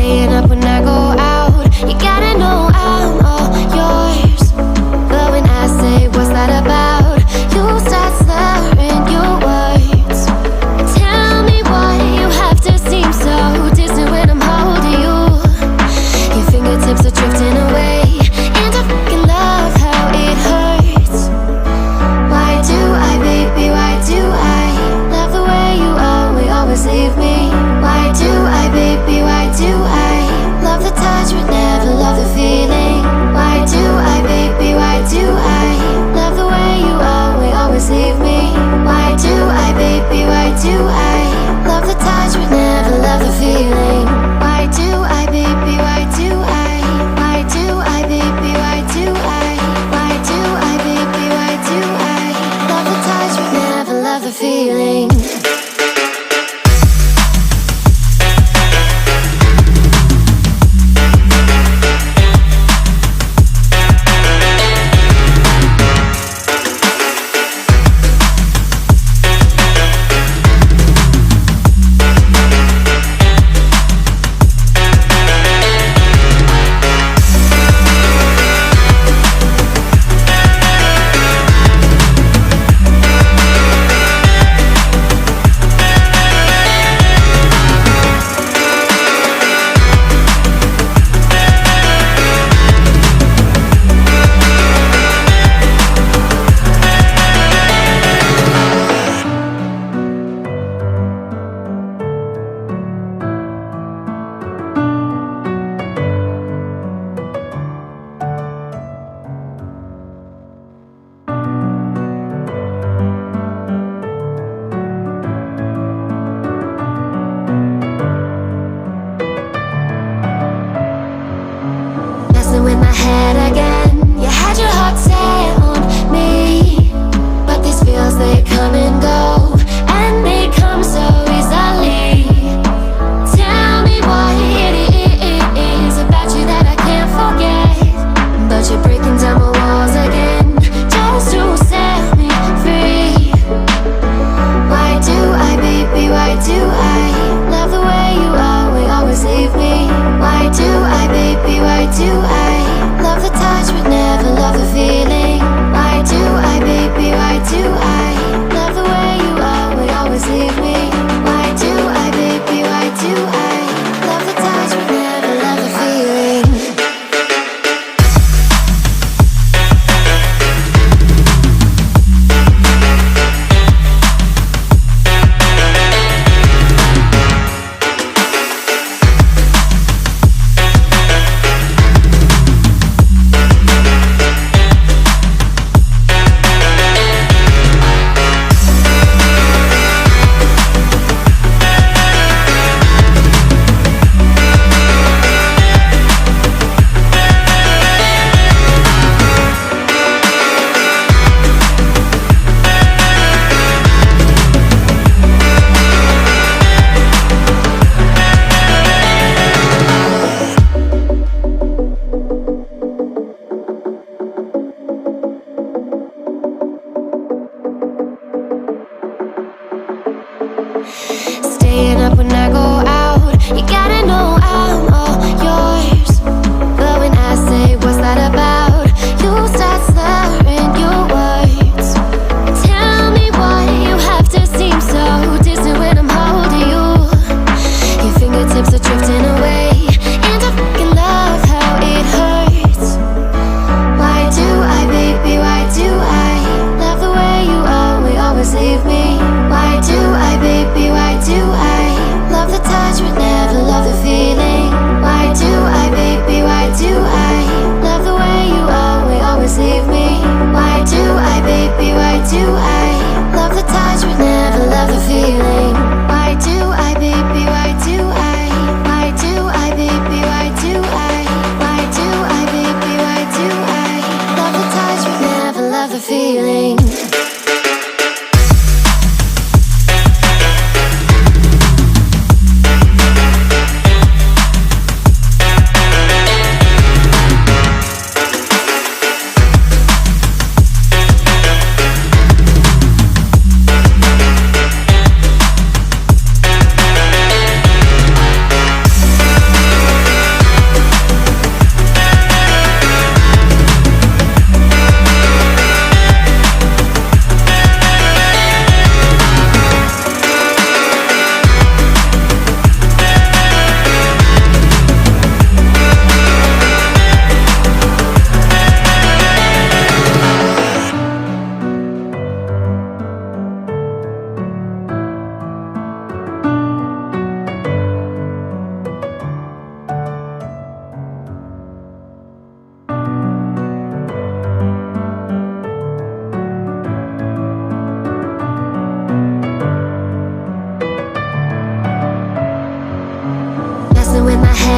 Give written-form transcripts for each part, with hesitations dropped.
Staying up when I go out, you gotta know I'm all yours. But when I say what's that about, you start slurring your words. Tell me why you have to seem so distant when I'm holding you. Your fingertips are drifting away, and I fucking love how it hurts. Why do I, baby, why do I love the way you always leave me? Why do I, baby, why do I love the touch but never love the feeling? Why do I, baby, why do I love the way you always leave me? Why do I, baby, why do I love the touch but never love the feeling? Why do I, baby, why do I? Why do I, baby, why do I? Why do I, baby, why do I love the touch but never love the feeling? In my head again, you had your heart set on me, but these feels, they come and go, and they come so easily. Tell me what it is about you that I can't forget, but you're breaking down my walls again, just to set me free. Why do I, baby, why do I love the way you always leave me? Why do I, baby, why do I love the touch but never love the feeling? Why do I, baby, why do I love the way you always leave me? Why do I, baby, why do I love the touch but never love the feeling? Staying up when I go out, you gotta know I'm all yours. But when I say what's that about, you start slurring your words. Tell me why you have to seem so distant when I'm holding you. Your fingertips are drifting away, and I fucking love how it hurts. Why do I, baby, why do I love the way you always leave me? Why do I, baby, why do I love the touch but never love the feeling? Why do I, baby, why do I love the way you always leave me? Why do I, baby, why do I love the touch but never love the feeling? Why do I, baby, why do I? Why do I, baby, why do I? Why do I, baby, why do I love the touch but never love the feeling?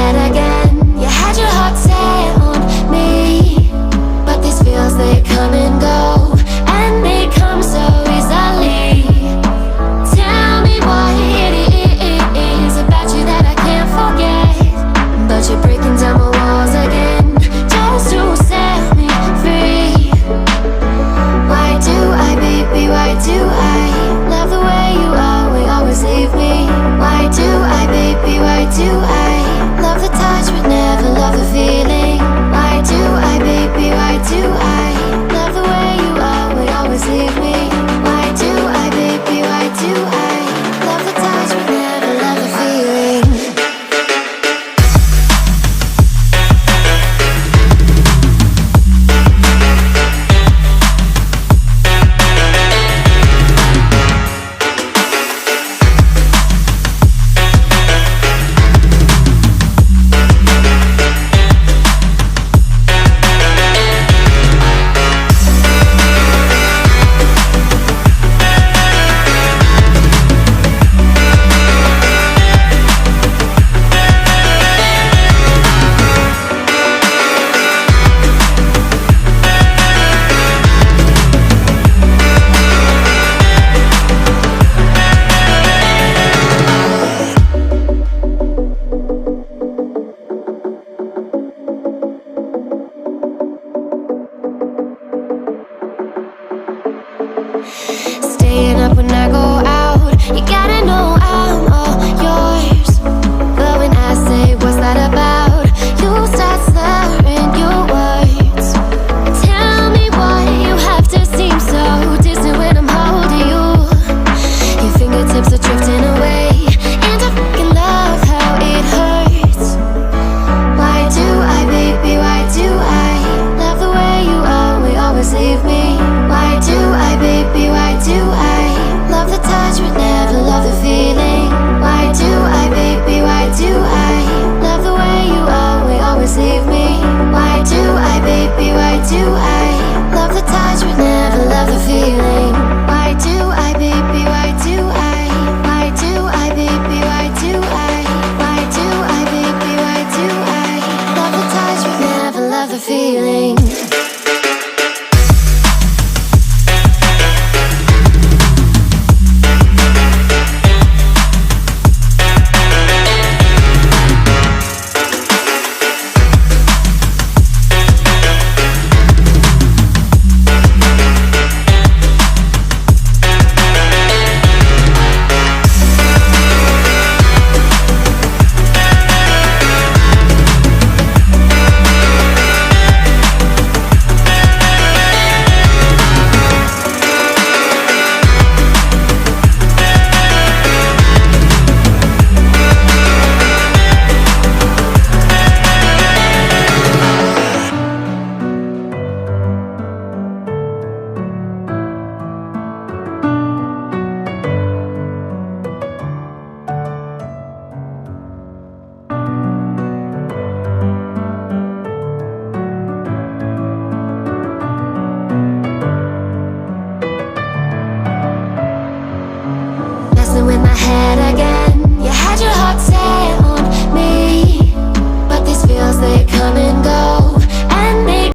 better get